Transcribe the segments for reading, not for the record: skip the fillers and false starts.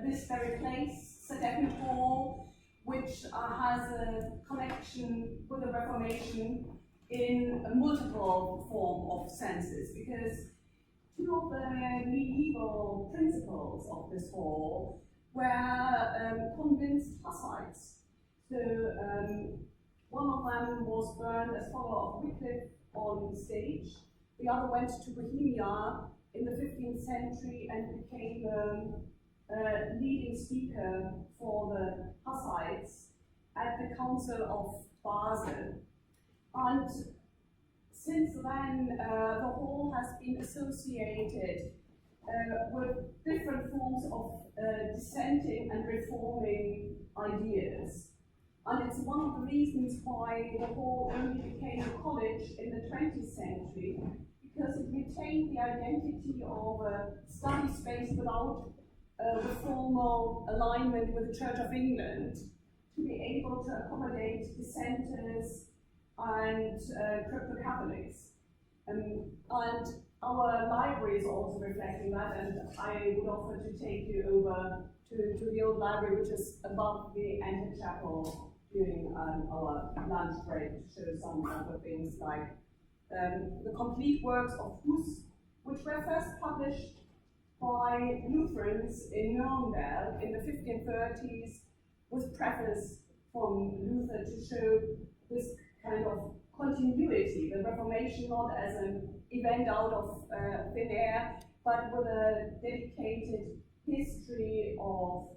this very place, Singable, which has a connection with the Reformation in a multiple form of senses, because two of the medieval principles of this hall were convinced Hussites. So one of them was burned as follower of Wycliffe on stage. The other went to Bohemia in the 15th century and became a leading speaker for the Hussites at the Council of Basel. And since then, the hall has been associated with different forms of dissenting and reforming ideas. And it's one of the reasons why the hall only became a college in the 20th century, because it retained the identity of a study space without the formal alignment with the Church of England, to be able to accommodate dissenters and crypto-Catholics. And our library is also reflecting that, and I would offer to take you over to the old library, which is above the antechapel, during our lunch break, to show some of the things like the complete works of Hus, which were first published by Lutherans in Nuremberg in the 1530s, with preface from Luther to show this kind of continuity, the Reformation not as an event out of thin air, but with a dedicated history of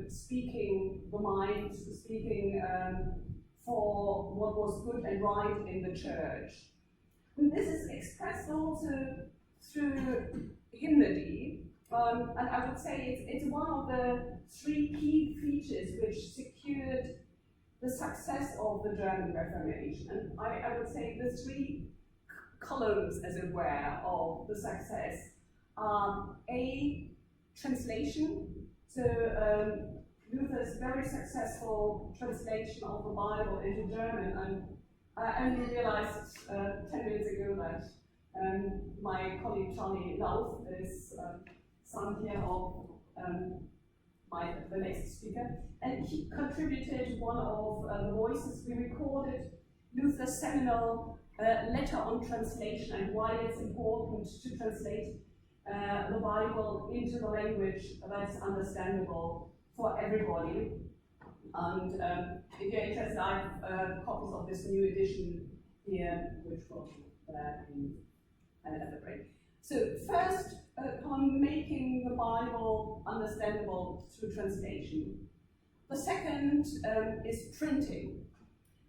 speaking the mind, speaking for what was good and right in the church. And this is expressed also through hymnody, and I would say it's one of the three key features which secured the success of the German Reformation. And I would say the three columns, as it were, of the success are A, translation. So Luther's very successful translation of the Bible into German, and I only realized 10 minutes ago that my colleague Charlie Lauf is son here of the next speaker, and he contributed one of the voices. We recorded Luther's seminal letter on translation and why it's important to translate the Bible into the language that's understandable for everybody. And if you're interested, I have copies of this new edition here, which will be at the break. So first, on making the Bible understandable through translation. The second is printing.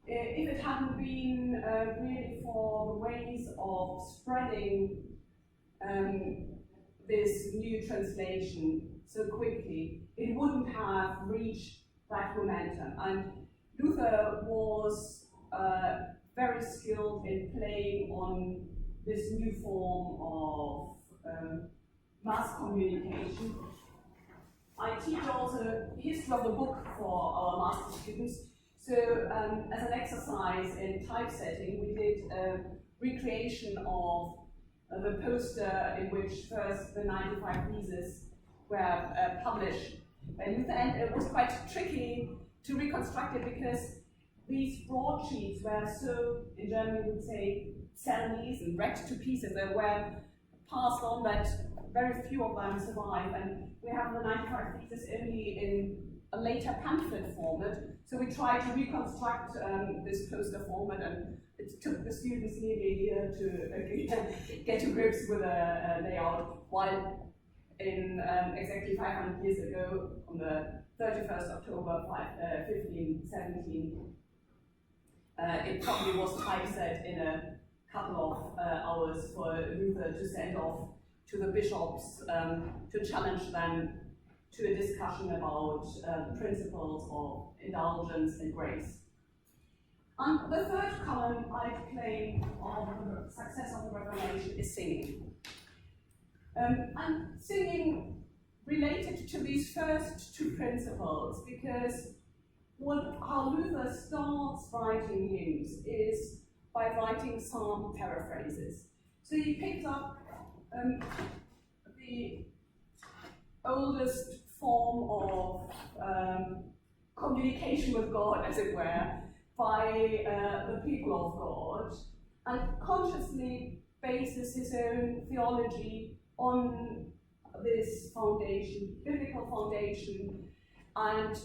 If it hadn't been really for the ways of spreading this new translation so quickly, it wouldn't have reached that momentum. And Luther was very skilled in playing on this new form of mass communication. I teach also history of the book for our master students. So as an exercise in typesetting, we did a recreation of the poster in which first the 95 Theses were published by Luther, and it was quite tricky to reconstruct it because these broadsheets were so, in German we would say, zernies and wrecked to pieces. They were passed on that very few of them survive, and we have the 95 Theses only in a later pamphlet format. So we tried to reconstruct this poster format, and it took the students nearly a year to get to grips with a layout, while in exactly 500 years ago, on the 31st October 1517, it probably was typeset in a couple of hours for Luther to send off to the bishops to challenge them to a discussion about principles of indulgence and grace. And the third column I claim of the success of the Reformation is singing. And singing related to these first two principles, because how Luther starts writing hymns is by writing psalm paraphrases. So he picks up the oldest form of communication with God, as it were, by the people of God, and consciously bases his own theology on this foundation, biblical foundation, and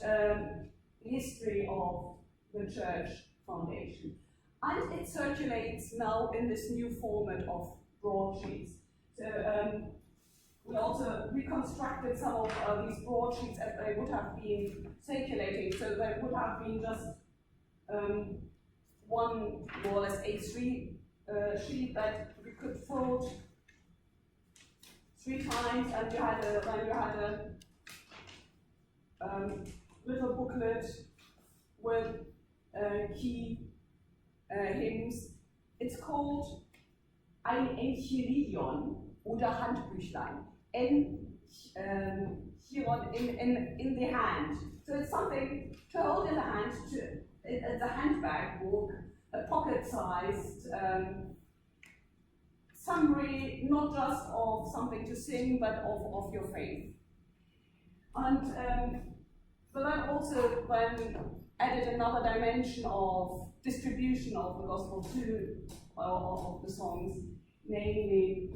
history of the church foundation. And it circulates now in this new format of broadsheets. So we also reconstructed some of these broadsheets as they would have been circulating. So there would have been just one more or less A3 sheet that we could fold 3 times, and you had a little booklet with key hymns. It's called ein Enchiridion oder Handbüchlein. Chiron in the hand. So it's something to hold in the hand. It's a handbag book, a pocket-sized summary, not just of something to sing, but of your faith. And but that also then added another dimension of distribution of the gospel to of the songs, namely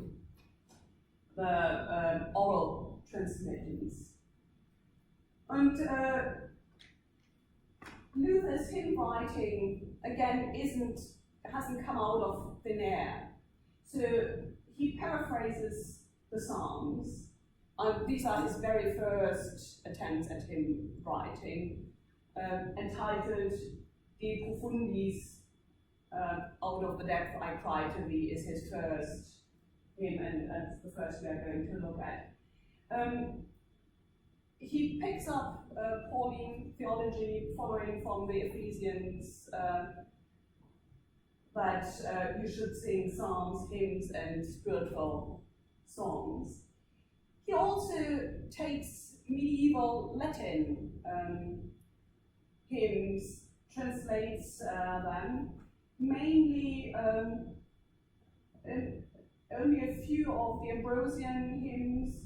the oral transmittance. And Luther's hymn writing again hasn't come out of thin air. So he paraphrases the Psalms. These are his very first attempts at hymn writing, entitled De Profundis, Out of the Depth I Cry to Thee, is his first hymn, and that's the first we are going to look at. He picks up Pauline theology following from the Ephesians, that you should sing psalms, hymns, and spiritual songs. He also takes medieval Latin hymns, translates them, mainly only a few of the Ambrosian hymns.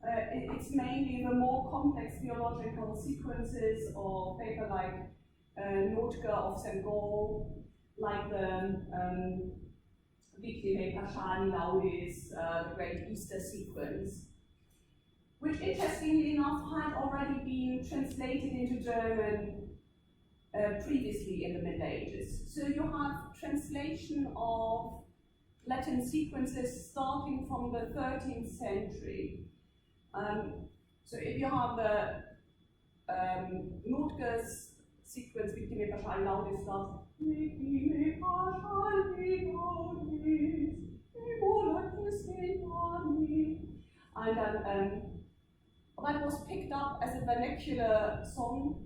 It's mainly the more complex theological sequences of paper like Notker of Singable, like the Victime Paschali Laudis, the great Easter sequence, which interestingly enough had already been translated into German previously in the Middle Ages. So you have translation of Latin sequences starting from the 13th century. So if you have the Notker's sequence, Victime Paschali Laudis starts, Victime Paschali Laudis, and then that was picked up as a vernacular song.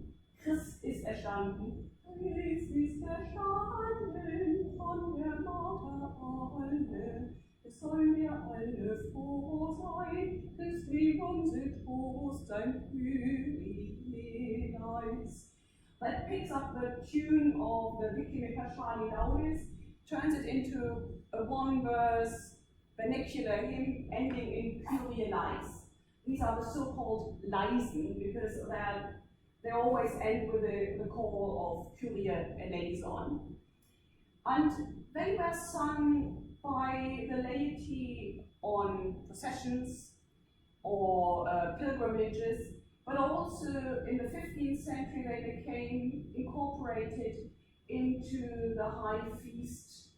Christ ist erstanden. Christ ist erstanden von der Marter alle. Es soll mir alle froh sein, des Lebens Trost ein Kyrie. That picks up the tune of the Victime Paschali Laudis, turns it into a one-verse vernacular hymn ending in Kyrie eleis. These are the so-called Leisen because they always end with the call of Kyrie eleison. And they were sung by the laity on processions or pilgrimages, but also in the 15th century they became incorporated into the high feast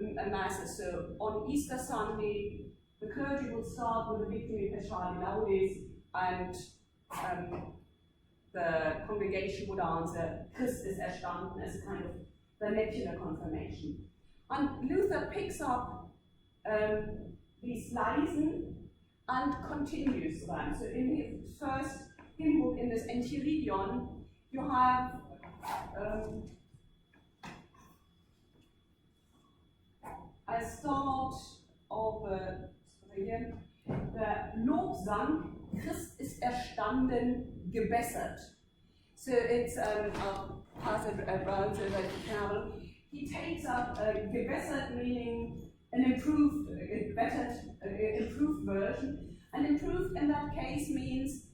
masses. So on Easter Sunday, the clergy would start with the Victime Paschali Laudis, and the congregation would answer, Christ ist erstanden, as a kind of vernacular confirmation. And Luther picks up these Leisen and continues them. So in his first hymn book, in this Enchiridion, you have a start of the Lobsang, Christ ist erstanden, gebessert. So it's he takes up gebessert, meaning an improved, bettered, improved version, And improved in that case means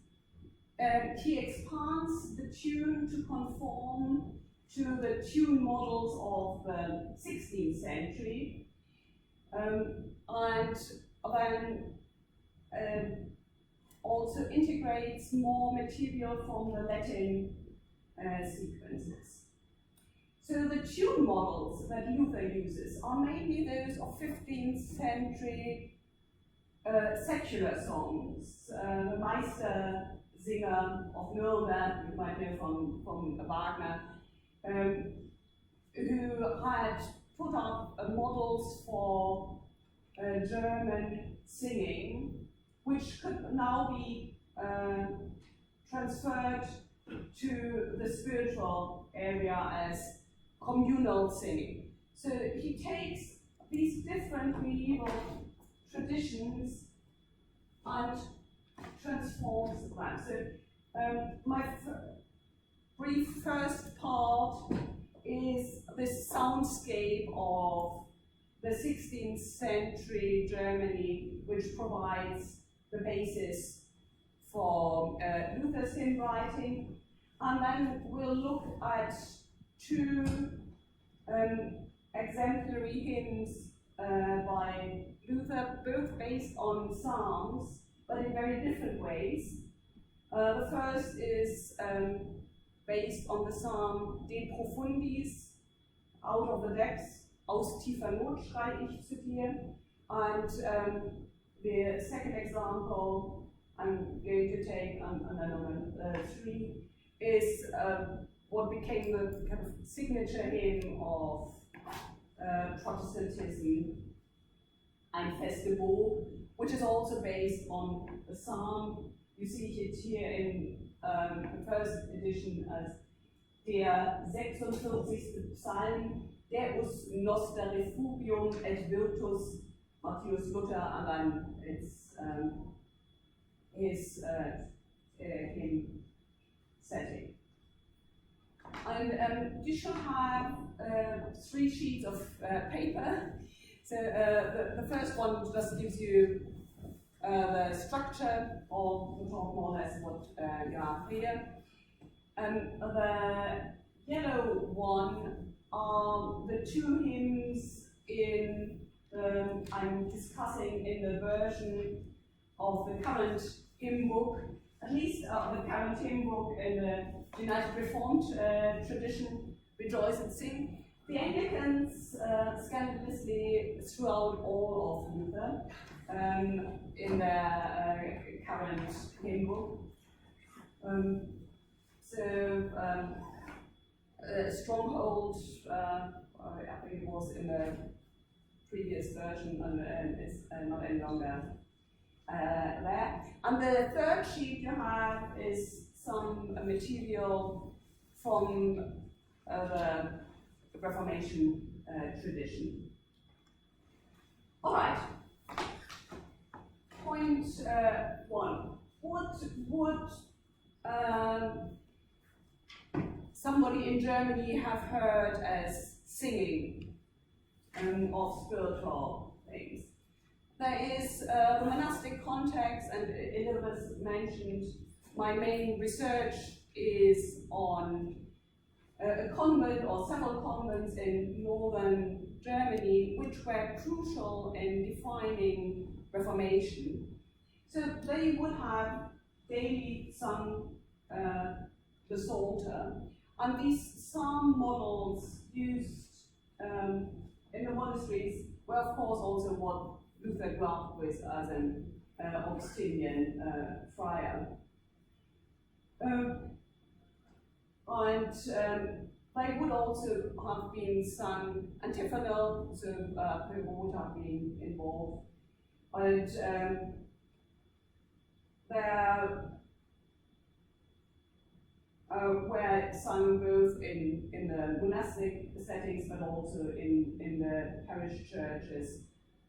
he expands the tune to conform to the tune models of the 16th century, and then also integrates more material from the Latin sequences. So the tune models that Luther uses are mainly those of 15th century secular songs. The Meistersinger of Nuremberg, you might know from Wagner, who had put up models for German singing, which could now be transferred to the spiritual area as communal singing. So he takes these different medieval traditions and transforms them. So my brief first part is this soundscape of the 16th century Germany, which provides the basis for Luther's hymn writing. And then we'll look at two exemplary hymns by Luther, both based on psalms, but in very different ways. The first is based on the psalm De Profundis, out of the depths, aus tiefer Not schrei ich zu dir. And the second example I'm going to take, and then number 3, is what became the kind of signature hymn of Protestantism, Ein Singable, which is also based on the psalm. You see it here in the first edition as der 46. Psalm, Deus noster refugium et virtus, Matthäus Luther, and then it's his hymn setting. And you should have 3 sheets of paper. So the first one just gives you the structure, or we'll talk more or less what you have here. The yellow one are the 2 hymns in I'm discussing in the version of the current hymn book, at least the current hymn book in the United Reformed tradition, Rejoice and Sing. The Anglicans scandalously threw out all of Luther in their current hymn book. Stronghold, I think it was in the previous version, and it's not any longer there. And the third sheet you have is some material from the Reformation tradition. All right. Point 1. What would somebody in Germany have heard as singing of spiritual things? There is the monastic context, and Elizabeth mentioned my main research is on a convent or several convents in northern Germany, which were crucial in defining Reformation. So they would have daily sung the Psalter, and these psalm models used in the monasteries were of course also what Luther grew up with as an Augustinian friar. They would also have been sung antiphonal, so people would have been involved. And there were sung both in the monastic settings, but also in the parish churches.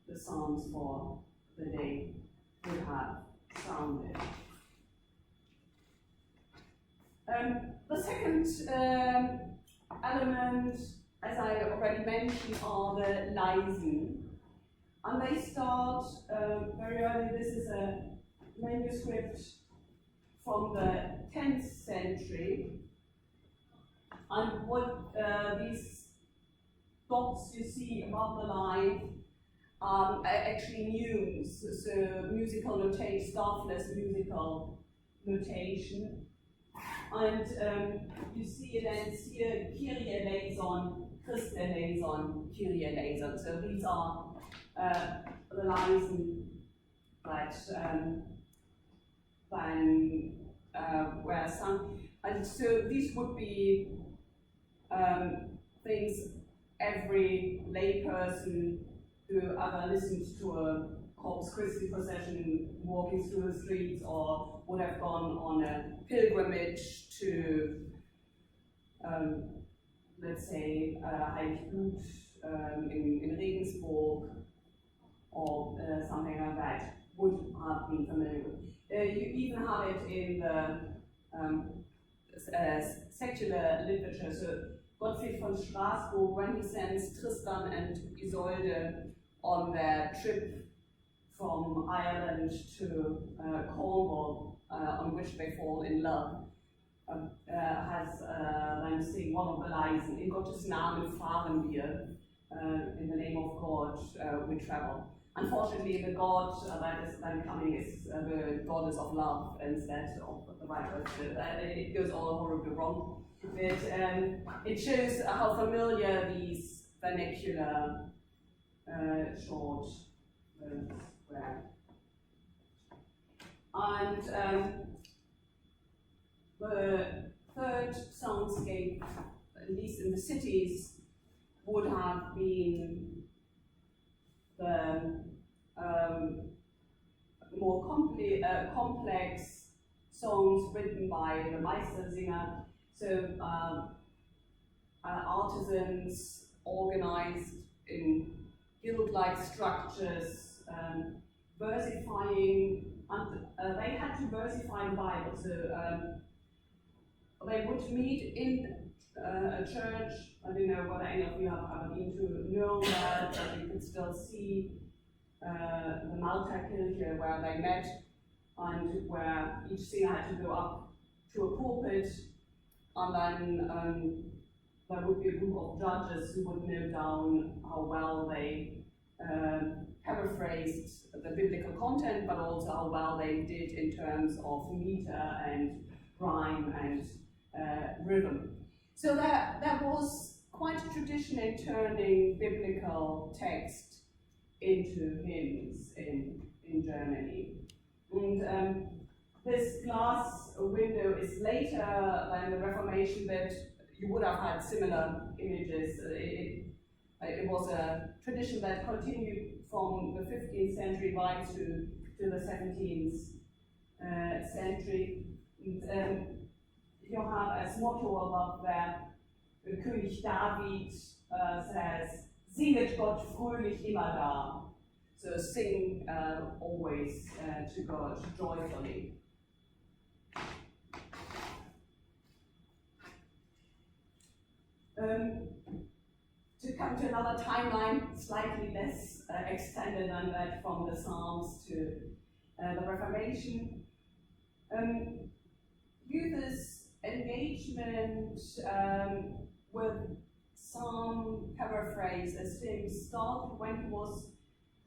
The psalms for the day would have sounded. The second element, as I already mentioned, are the Leisen. And they start very early. This is a manuscript from the 10th century, and what these dots you see above the line are actually neumes, so musical notation, staffless musical notation. And you see then here, Kyrie eleison, Christe eleison, Kyrie eleison. So these are the lines that were sung. And so these would be things every layperson who ever listened to a Corpus Christi procession walking through the streets, or would have gone on a pilgrimage to, let's say, Heiliggut in Regensburg, or something like that, would have been familiar with. You even have it in the secular literature. So Gottfried von Straßburg, when he sends Tristan and Isolde on their trip from Ireland to Cornwall, on which they fall in love, has them sing one of the lines, in Gottes Namen fahren wir, in the name of God we travel. Unfortunately, the God that is then coming is the goddess of love instead of the Bible. It goes all horribly wrong. But it shows how familiar these vernacular short words were. And the third soundscape, at least in the cities, would have been the more complex songs written by the Meistersinger. So artisans organized in guild-like structures, versifying, and they had to versify the Bible. So they would meet in a church. I don't know whether any of you have ever been to know that, but you could still see the Meistersinger where they met, and where each singer had to go up to a pulpit, and then there would be a group of judges who would note down how well they paraphrased the biblical content, but also how well they did in terms of meter and rhyme and rhythm. So there was quite a tradition in turning biblical text into hymns in Germany. And this glass window is later than the Reformation, but you would have had similar images. It was a tradition that continued from the 15th century right to the 17th century. And you have as motto above there, König David says, "Singet Gott fröhlich immer da." So sing always to God joyfully. To come to another timeline, slightly less extended than that, from the Psalms to the Reformation. Luther's engagement with Psalm paraphrase as things started when he was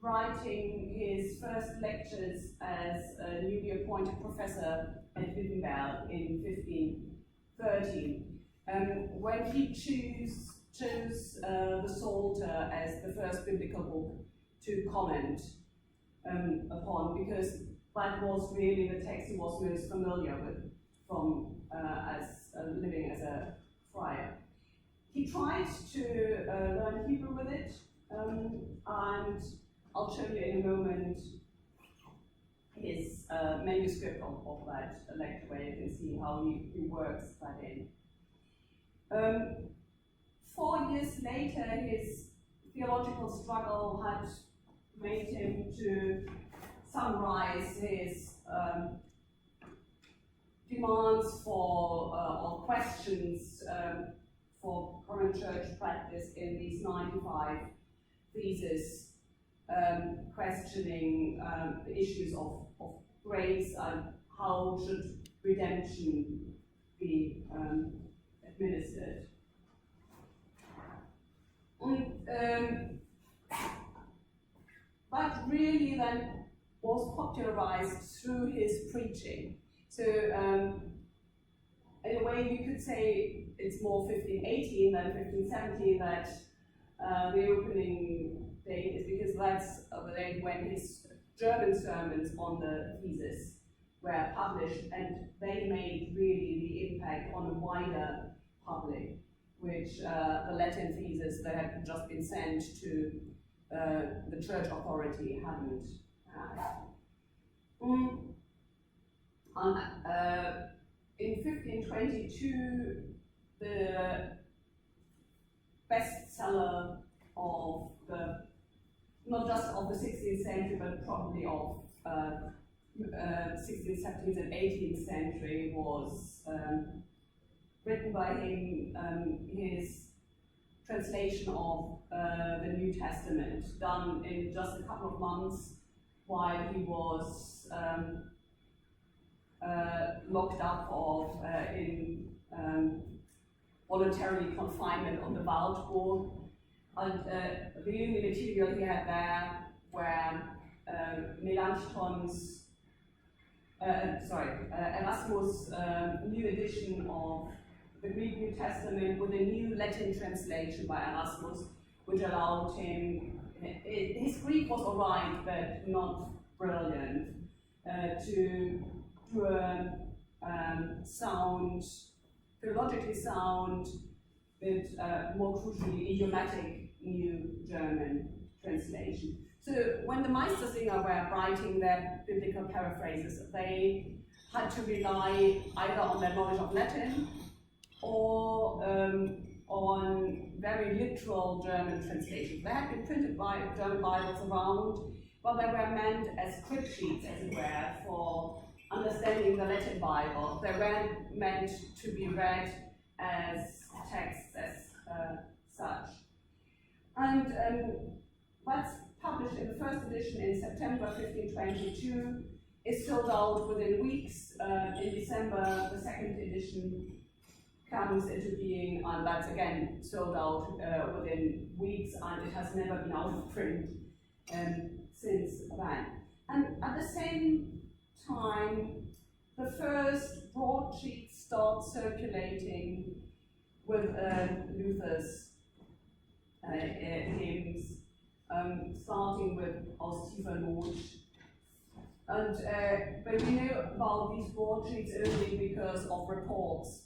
writing his first lectures as a newly appointed professor at Wittenberg in 1513. When he chose the Psalter as the first biblical book to comment upon, because that was really the text he was most familiar with from living as a friar. He tried to learn Hebrew with it, and I'll show you in a moment his manuscript of that lecture, where you can see how he works that in. 4 years later, his theological struggle had made him to summarize his demands for or questions for current church practice in these 95 theses, questioning the issues of grace and how should redemption be administered. That really then was popularized through his preaching. So in a way you could say it's more 1518 than 1517 that the opening date is, because that's the date when his German sermons on the thesis were published, and they made really the impact on a wider public, which the Latin thesis that had just been sent to the church authority hadn't had. In 1522, the bestseller of the, not just of the 16th century, but probably of 16th, 17th, and 18th century was written by him, his translation of the New Testament, done in just a couple of months while he was locked up in voluntary confinement on the Waldburg. And the only material he had there were Melanchthon's, Erasmus' new edition of the Greek New Testament with a new Latin translation by Erasmus, which allowed him, his Greek was alright, but not brilliant, to do a sound, theologically sound, but more crucially idiomatic new German translation. So when the Meistersinger were writing their biblical paraphrases, they had to rely either on their knowledge of Latin or on very literal German translations. They had been printed by German Bibles around, but they were meant as script sheets, as it were, for understanding the Latin Bible. They weren't meant to be read as texts as such. And that's published in the first edition in September 1522, is sold out within weeks. In December, the second edition comes into being, and that's again sold out within weeks, and it has never been out of print since then. And at the same time, the first broadsheets start circulating with Luther's hymns, starting with Aus tiefer Not. And, but we know about these broadsheets only because of reports,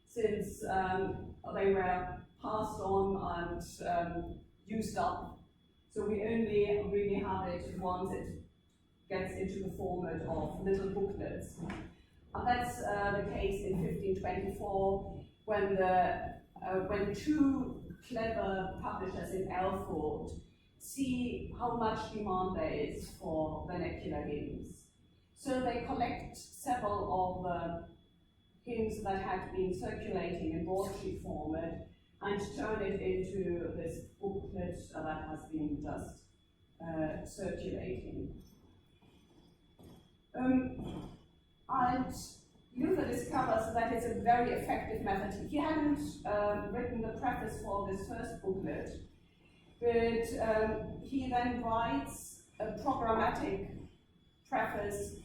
since they were passed on and used up. So we only really have it once it gets into the format of little booklets. And that's the case in 1524, when two clever publishers in Erfurt see how much demand there is for vernacular hymns. So they collect several of the hymns that had been circulating in broadsheet format and turn it into this booklet that has been just circulating. And Luther discovers that it's a very effective method. He hadn't written the preface for this first booklet, but he then writes a programmatic preface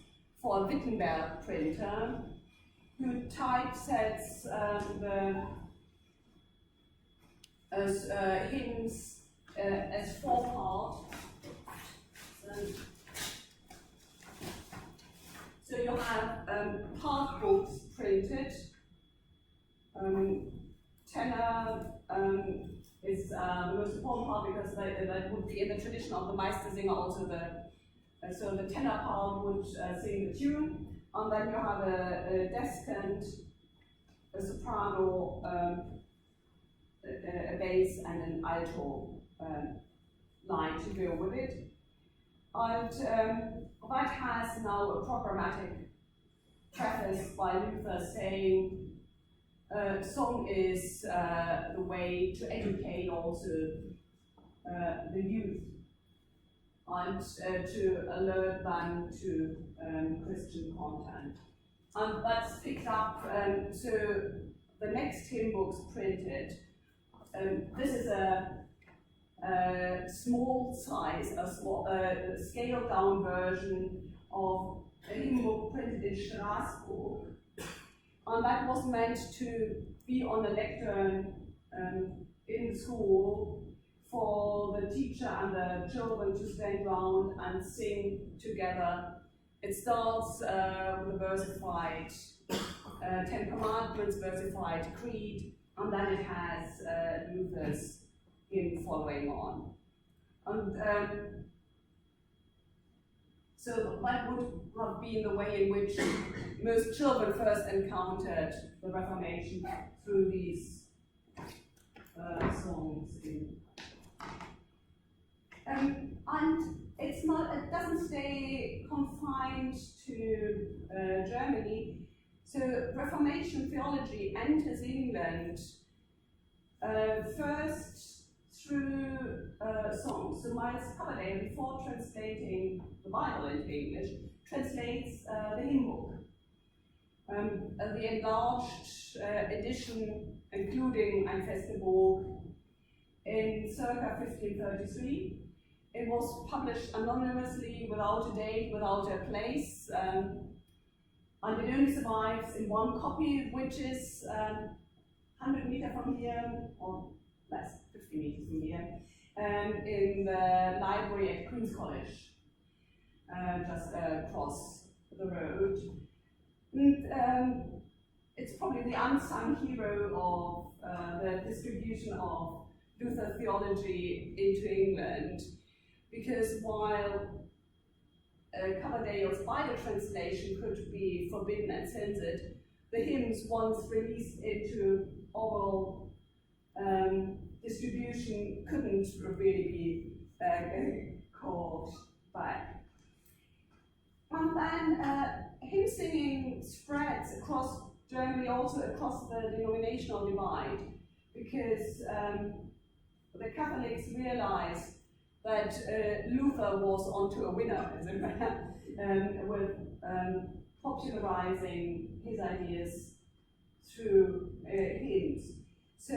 for a Wittenberg printer, who typesets the hymns as four-part. So you have part books printed. Tenor is the most important part, because that would be in the tradition of the Meistersinger also so the tenor part would sing the tune, and then you have a descant, a soprano, a bass, and an alto line to go with it. And that has now a programmatic preface by Luther saying song is the way to educate also the youth. and to alert them to Christian content. And that's picked up, so the next hymn books printed. This is a small size, a scaled down version of a hymn book printed in Strasbourg. And that was meant to be on a lectern in school for the teacher and the children to stand around and sing together. It starts with a versified Ten Commandments, versified creed, and then it has Luther's hymn following on. And so that would have been the way in which most children first encountered the Reformation, through these songs. And it's not, it doesn't stay confined to Germany. So Reformation theology enters England first through songs. So Miles Coverdale, before translating the Bible into English, translates the hymn book. The enlarged edition, including Singable, in circa 1533. It was published anonymously, without a date, without a place, and it only survives in one copy, which is 100 meters from here, or less, 50 meters from here, in the library at Queen's College, just across the road. And it's probably the unsung hero of the distribution of Luther theology into England, because while Coverdale's Bible translation could be forbidden and censored, the hymns, once released into oral distribution, couldn't really be called back. And then hymn singing spreads across Germany, also across the denominational divide, because the Catholics realized that Luther was onto a winner, as it were, with popularizing his ideas through hymns. So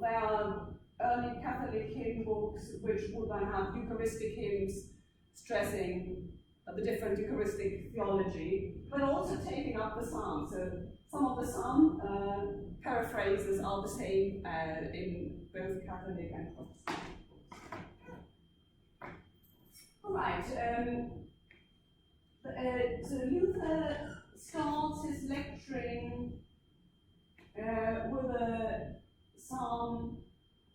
there are early Catholic hymn books which would then have Eucharistic hymns stressing the different Eucharistic theology, but also taking up the Psalms. So some of the Psalm paraphrases are the same in both Catholic and Protestant. All right. So Luther starts his lecturing with a Psalm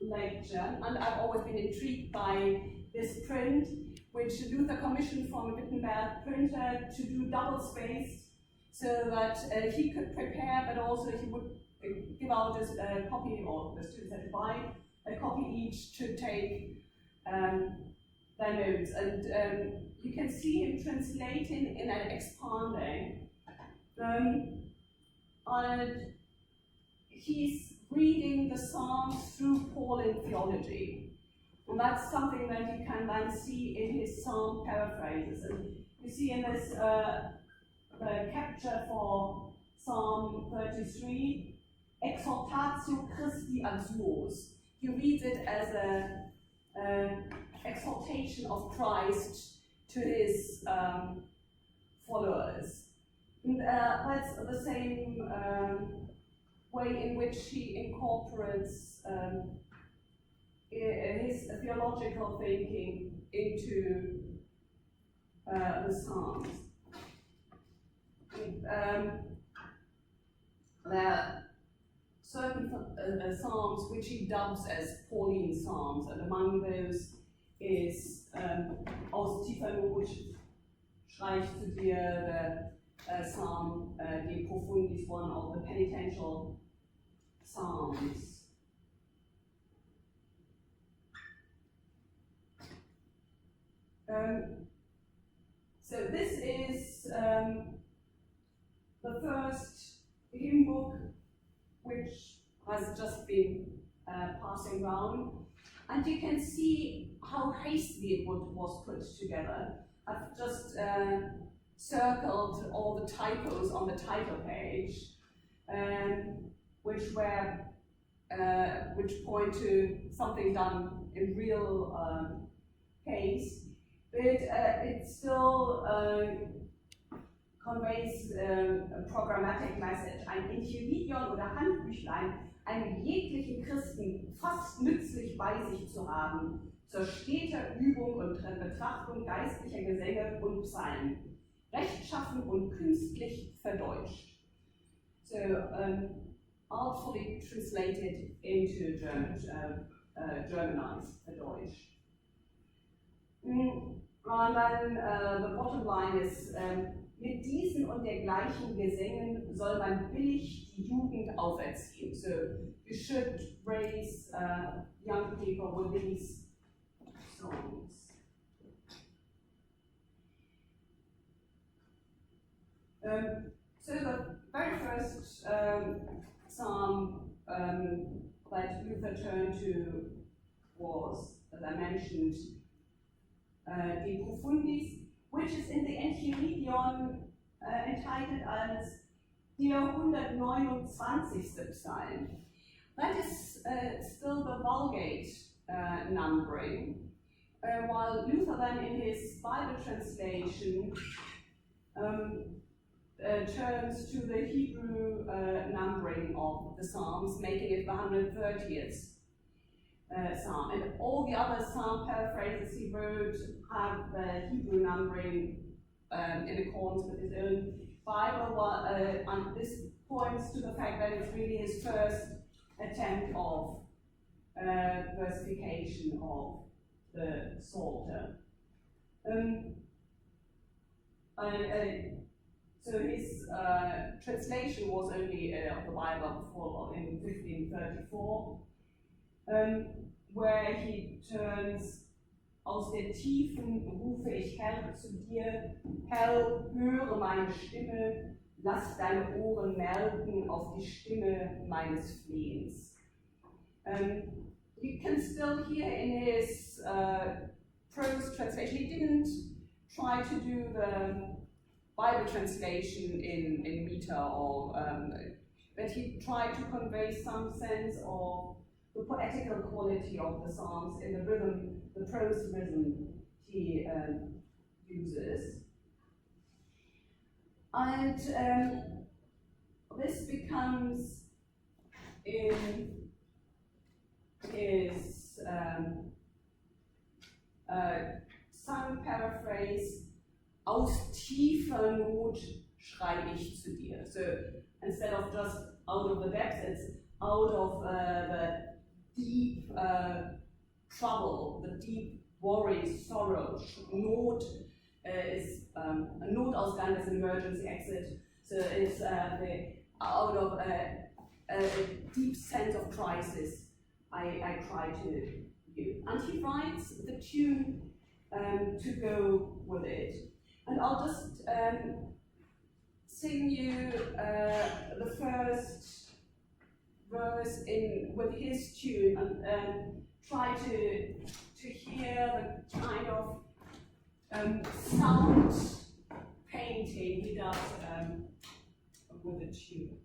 lecture, and I've always been intrigued by this print, which Luther commissioned from a Wittenberg printer to do double-spaced, so that he could prepare, but also he would give out a copy, or the students had to buy a copy each to take their notes. And you can see him translating and expanding. And he's reading the Psalms through Pauline theology. And that's something that you can then see in his Psalm paraphrases. And you see in this the capture for Psalm 33, Exhortatio Christi ad suos. He reads it as a exhortation of Christ to his followers. And that's the same way in which he incorporates his theological thinking into the Psalms. There are certain Psalms which he dubs as Pauline Psalms, and among those is Aus tiefer Not schrei ich zu dir, the Psalm De Profundis, one of the penitential Psalms. So this is the first hymn book which has just been passing around, And you can see how hastily it was put together. I've just circled all the typos on the title page, which point to something done in real case, but it still conveys a programmatic message. Ein Enchiridion oder Handbüchlein, einem jeglichen Christen fast nützlich bei sich zu haben, zur steter Übung und Betrachtung geistlicher Gesänge und Psalmen, rechtschaffen und künstlich verdeutscht. So, artfully translated into Germanized, verdeutscht. And then the bottom line is, mit diesen und dergleichen Gesängen soll man billig die Jugend auferziehen. So you should raise young people with these songs. So the very first psalm that Luther turned to was, as I mentioned, De Profundis, which is in the Enchiridion entitled as der 129. Psalm. That is still the Vulgate numbering, while Luther then in his Bible translation turns to the Hebrew numbering of the Psalms, making it the 130th Psalm. And all the other Psalm paraphrases he wrote have the Hebrew numbering in accordance with his own Bible, and this points to the fact that it's really his first attempt of versification of the Psalter. So his translation was only of the Bible before in 1534, where he turns: Aus der Tiefen rufe ich, Herr, zu dir, Herr, höre meine Stimme, lass deine Ohren merken auf die Stimme meines Flehens. You can still hear in his prose translation, he didn't try to do the Bible translation in meter, or but he tried to convey some sense of the poetical quality of the Psalms in the rhythm, the prose rhythm he uses. And this becomes in his sung paraphrase, aus tiefer Not schrei ich zu dir. So instead of just out of the depths, it's out of the deep trouble, the deep worry, sorrow. Not is a Notausgang is an emergency exit. So it's out of a deep sense of crisis, I cry to you. And he writes the tune to go with it. And I'll just sing you the first verse with his tune, and try to hear the kind of sound painting he does with the tune.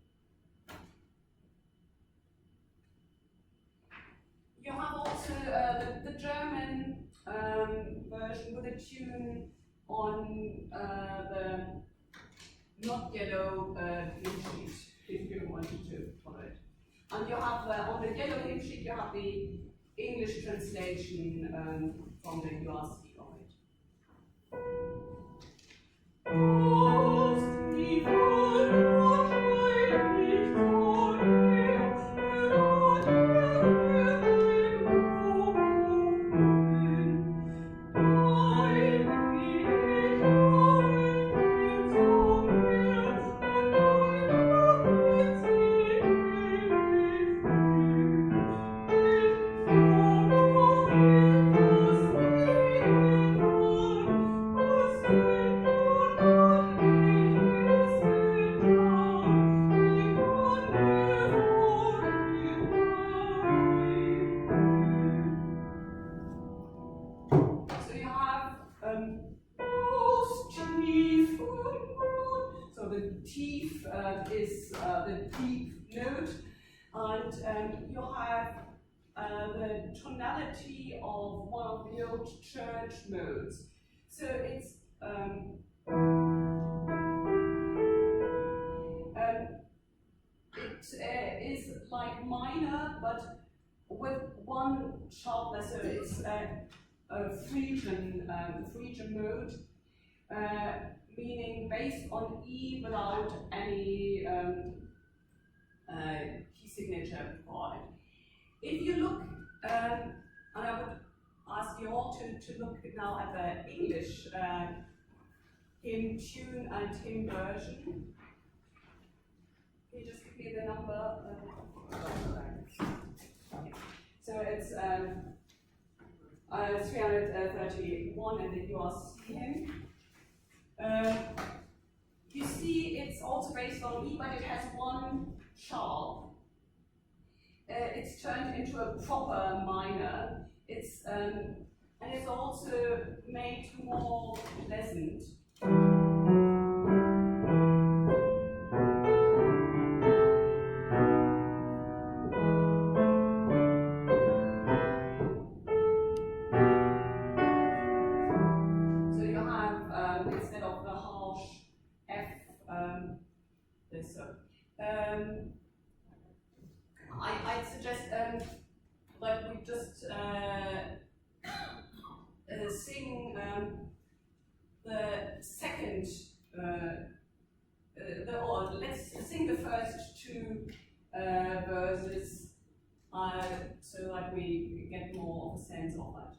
You have also the German version with a tune on the not yellow hymn sheet, if you wanted to follow it. And you have on the yellow hymn sheet, you have the English translation from the URC of it. chief is the deep note, and you have the tonality of one of the old church modes. So it's it is like minor, but with one sharpness. So it's a Phrygian mode, meaning based on E without any key signature required. If you look, and I would ask you all to look now at the English hymn tune and hymn version. Can you just give me the number? So it's 331 in the URC hymn. You see it's also based on E, but it has one sharp. It's turned into a proper minor. It's and it's also made more pleasant. So you have instead of the harsh F, this. I'd suggest that we just sing the second, or let's sing the first two verses so that we get more of a sense of that.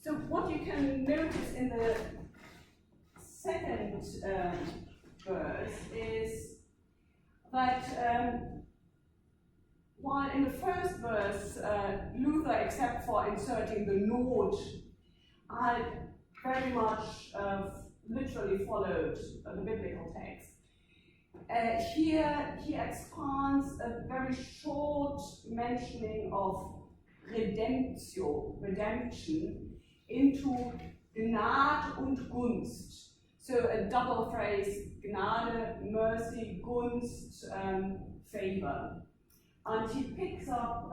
So what you can notice in the second verse is that while in the first verse Luther, except for inserting the note, had very much literally followed the biblical text. Here he expands a very short mentioning of redemption into Gnade und Gunst. So a double phrase, Gnade, mercy, Gunst, favor. And he picks up,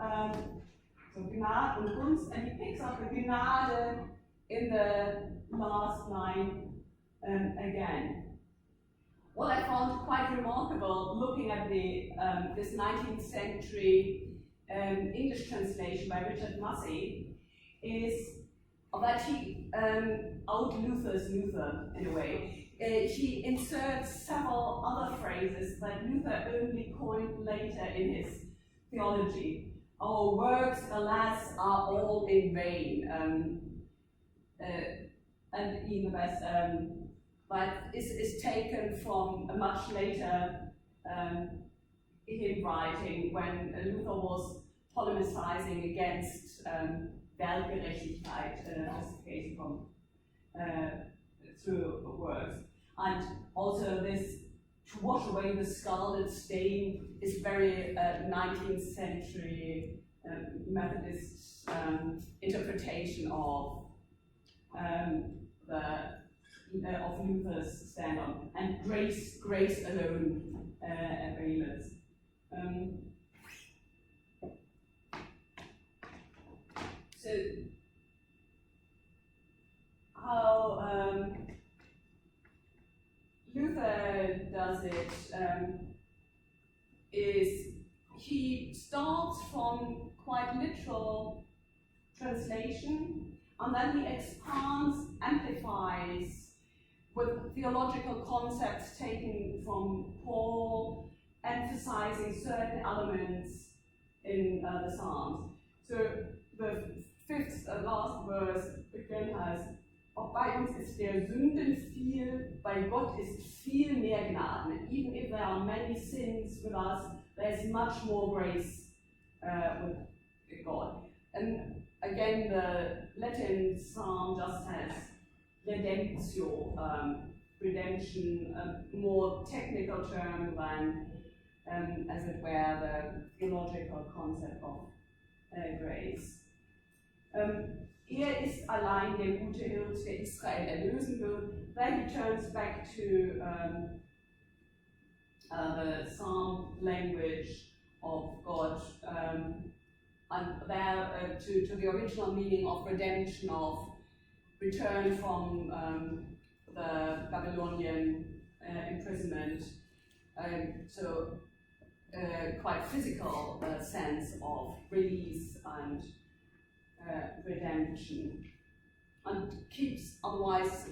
so Gnade und Gunst, and he picks up the Gnade in the last line again. What I found quite remarkable looking at the this 19th century English translation by Richard Massey is that he out-Luthers Luther in a way. He inserts several other phrases that Luther only coined later in his theology. Our works, alas, are all in vain. And even the best, but is taken from a much later hymn writing when Luther was polemicizing against Werkgerechtigkeit justification from through works. And also this to wash away the scarlet stain is very 19th century Methodist interpretation of Luther's stand on, and grace alone availeth. So how Luther does it is he starts from quite literal translation, and then he expands, amplifies with theological concepts taken from Paul, emphasizing certain elements in the Psalms. So the fifth last verse again has: Auch bei uns ist der Sünden viel, bei Gott ist viel mehr Gnade. Even if there are many sins with us, there's much more grace with God. And again, the Latin psalm just has redemptio, redemption, a more technical term than, as it were, the theological concept of grace. Ist allein der gute Hirt, der Israel erlösen wird. Then he turns back to the psalm language of God, and there to the original meaning of redemption, of return from the Babylonian imprisonment. So quite physical sense of release and redemption, and keeps otherwise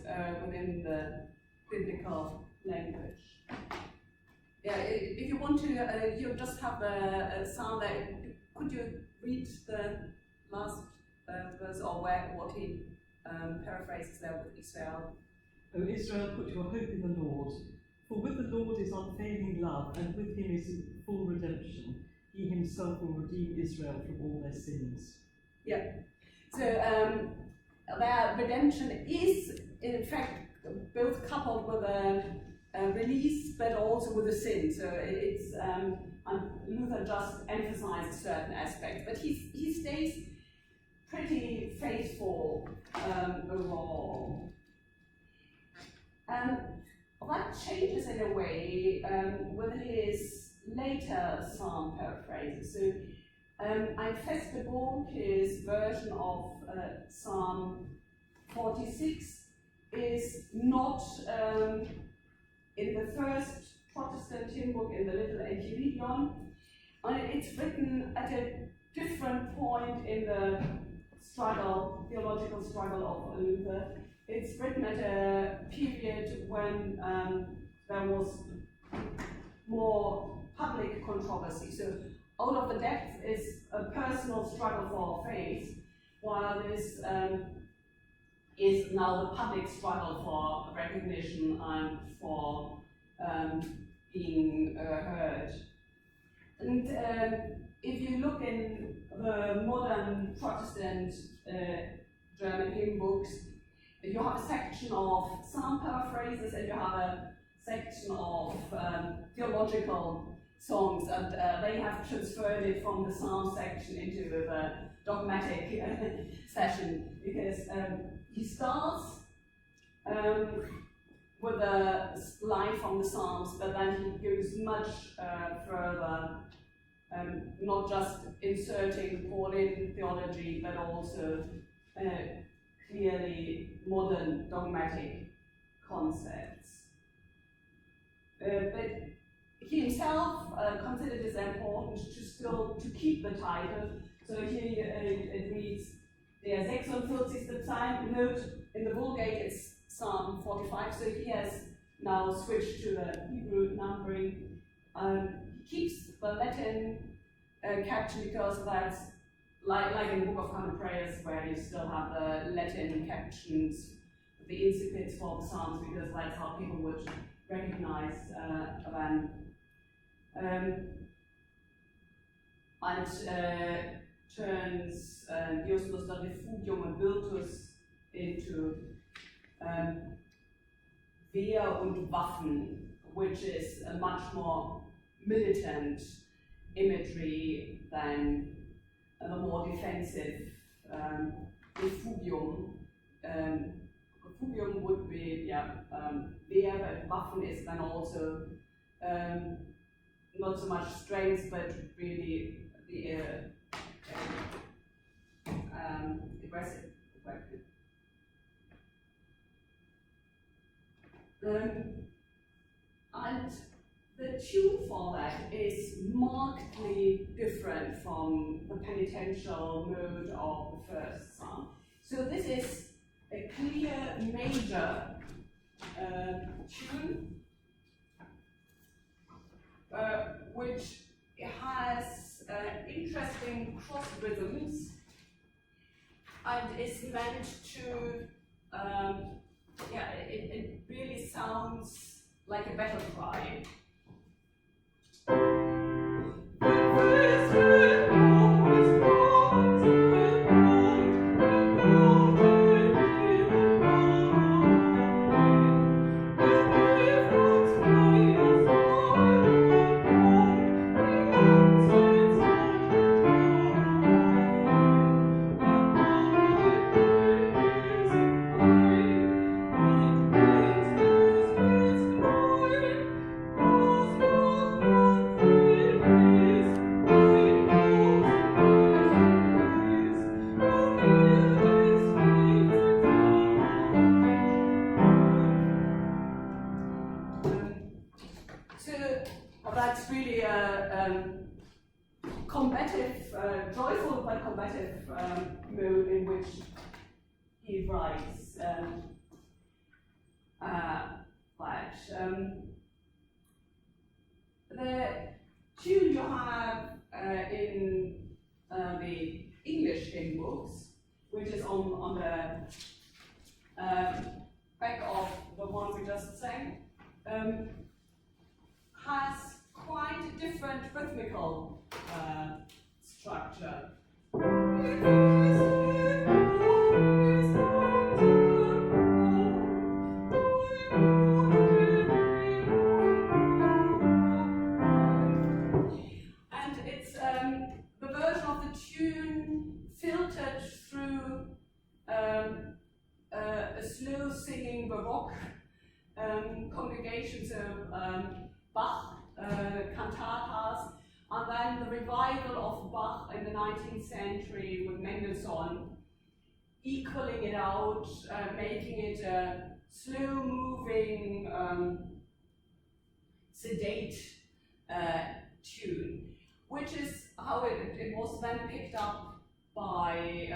within the biblical language. Yeah, if you want to, you just have the sound there. Could you read the last verse, or what he paraphrases there with Israel? O Israel, put your hope in the Lord, for with the Lord is unfailing love, and with him is full redemption. He himself will redeem Israel from all their sins. Yeah. So their redemption is, in fact, both coupled with a release, but also with a sin. So it's and Luther just emphasizes certain aspects, but he stays pretty faithful overall. That changes in a way with his later psalm paraphrases. So ein feste Burg, his version of Psalm 46, is not in the first Protestant hymn book in the Little Enchiridion, and it's written at a different point in the theological struggle of Luther. It's written at a period when there was more public controversy. So out of the depth is a personal struggle for faith, while this is now the public struggle for recognition and for being heard. And if you look in the modern Protestant German hymn books, you have a section of psalm paraphrases and you have a section of theological songs, and they have transferred it from the psalm section into the dogmatic session, because he starts with a line from the Psalms, but then he goes much further, not just inserting Pauline theology, but also clearly modern dogmatic concepts. But he himself considered it important to keep the title. So here it reads, der 46. Psalm. Note in the Vulgate it's Psalm 45, so he has now switched to the Hebrew numbering. He keeps the Latin caption because that's like in the Book of Common Prayers, where you still have the Latin captions, the incipits for the Psalms, because that's how people would recognize them. And turns Deus Noster Refugium and Virtus into Wehr und Waffen, which is a much more militant imagery than the more defensive Refugium. Refugium would be, Wehr, but Waffen is then also not so much strength, but really the aggressive weapon. And the tune for that is markedly different from the penitential mode of the first psalm. So this is a clear major tune, which has interesting cross rhythms and is meant to, it really sounds like a battle cry. That's really a combative, joyful but combative mode in which he writes. The tune you have in the English hymn books, which is on the back of the one we just sang, has quite a different rhythmical structure. And it's the version of the tune filtered through a slow singing Baroque congregation, so Bach cantatas, and then the revival of Bach in the 19th century with Mendelssohn, equaling it out, making it a slow-moving, sedate tune, which is how it was then picked up by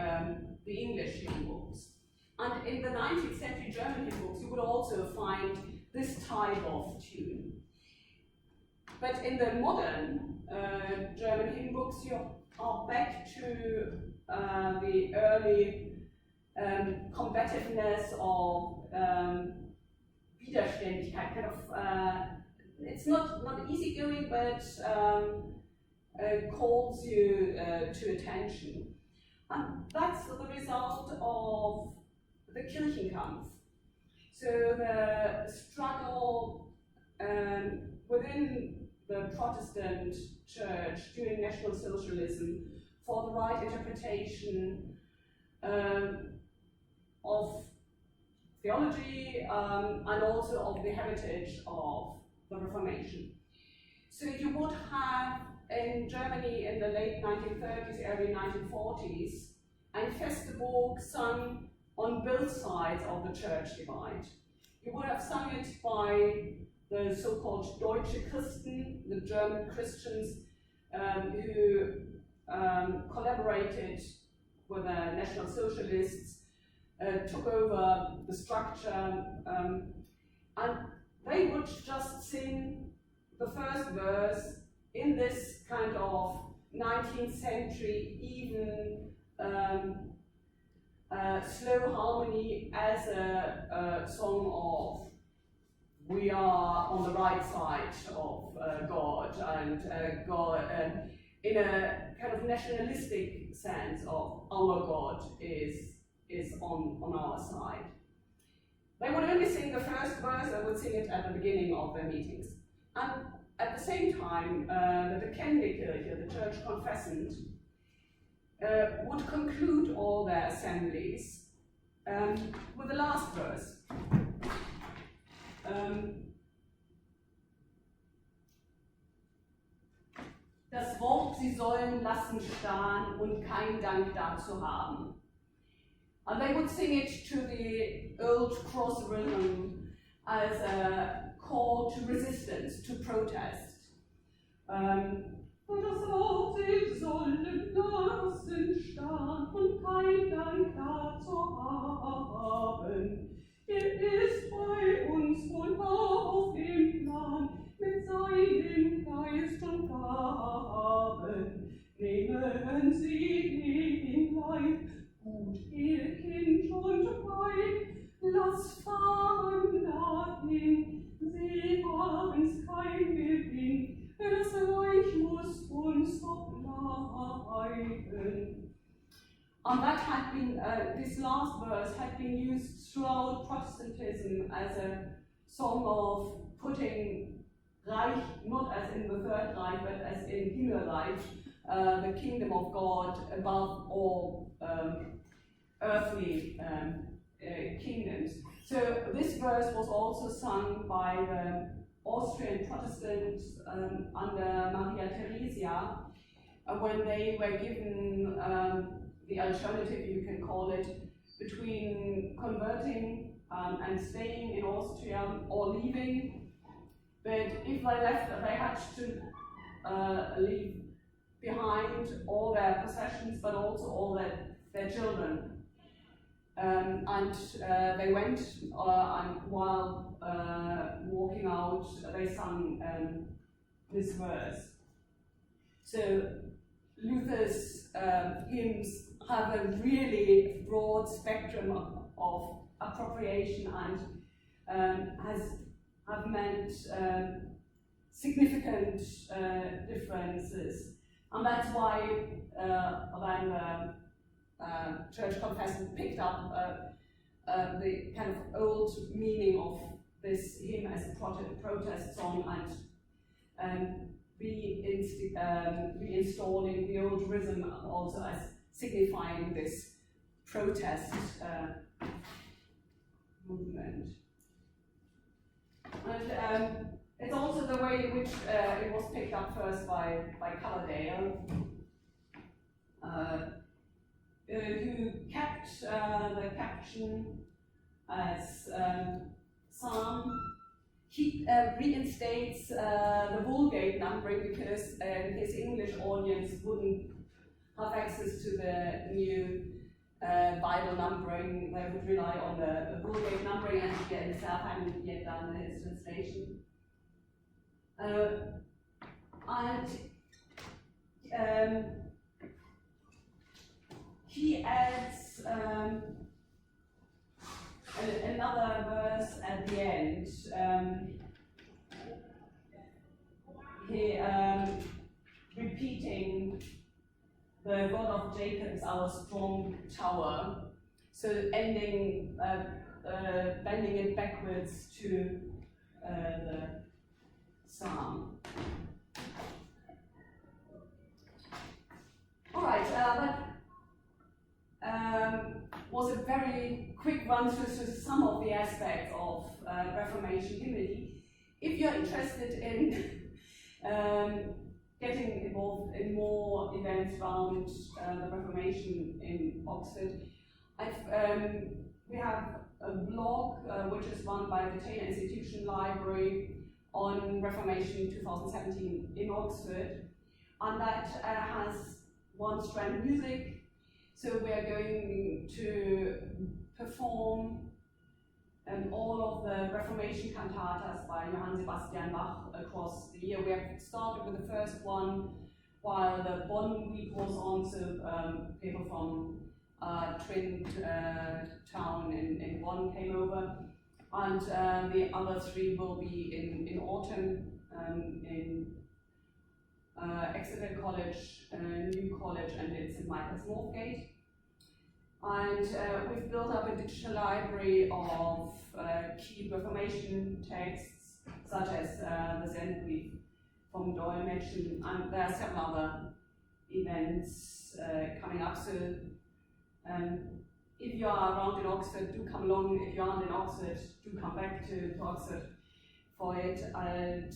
the English hymn books. And in the 19th century German hymn books, you would also find this type of tune. But in the modern German hymn books, you are back to the early combativeness of Widerständigkeit, kind of, it's not easygoing, but calls you to attention. And that's the result of the Kirchenkampf. So the struggle within the Protestant Church during National Socialism for the right interpretation of theology and also of the heritage of the Reformation. So you would have in Germany in the late 1930s, early 1940s, ein Festburg sung on both sides of the church divide. You would have sung it by the so-called Deutsche Christen, the German Christians who collaborated with the National Socialists, took over the structure, and they would just sing the first verse in this kind of 19th century even slow harmony as a song of we are on the right side of God, and God, in a kind of nationalistic sense of our God is on our side. They would only sing the first verse, they would sing it at the beginning of their meetings. And at the same time, the Bekennende Kirche, the church confessant, would conclude all their assemblies with the last verse. Das Wort sie sollen lassen starren und kein Dank dazu haben. And they would sing it to the old cross rhythm as a call to resistance, to protest. Und das Wort sie sollen lassen starren und kein Dank dazu haben. Ist bei uns wohl auf dem Plan mit seinem Geist und Gaben. Nehmen sie den Leib, gut ihr Kind und Weib, lass fahren dahin, sie haben's kein Gewinn, das Reich muss uns verbleiben. And that had been, this last verse had been used throughout Protestantism as a song of putting Reich, not as in the Third Reich, but as in Himmelreich, the kingdom of God above all earthly kingdoms. So this verse was also sung by the Austrian Protestants under Maria Theresia when they were given the alternative, you can call it, between converting and staying in Austria or leaving. But if they left, they had to leave behind all their possessions, but also all their children. And they went, and while walking out, they sang this verse. So Luther's hymns have a really broad spectrum of appropriation and have meant significant differences. And that's why when the church confessant picked up the kind of old meaning of this hymn as a protest song and reinstalling the old rhythm also as signifying this protest movement. And it's also the way in which it was picked up first by Coverdale, who kept the caption as Psalm. He reinstates the Vulgate numbering because his English audience wouldn't have access to the new Bible numbering. They would rely on the Vulgate numbering, and he himself hadn't yet done his translation. He adds another verse at the end. Repeating, the God of Jacob is our strong tower. So ending, bending it backwards to the psalm. All right, that was a very quick run through some of the aspects of Reformation hymnody. If you're interested in getting involved in more events around the Reformation in Oxford, we have a blog which is run by the Taylor Institution Library on Reformation 2017 in Oxford, and that has one strand music. So we are going to perform all of the Reformation cantatas by Johann Sebastian Bach across the year. We have started with the first one while the Bonn week was on, so people from Twin Town in Bonn came over, and the other three will be in autumn in Exeter College, New College, and it's in Michael's Northgate. And we've built up a digital library of key Reformation texts, such as the Zen Brief from Doyle mentioned, and there are several other events coming up. So if you are around in Oxford, do come along. If you aren't in Oxford, do come back to Oxford for it. And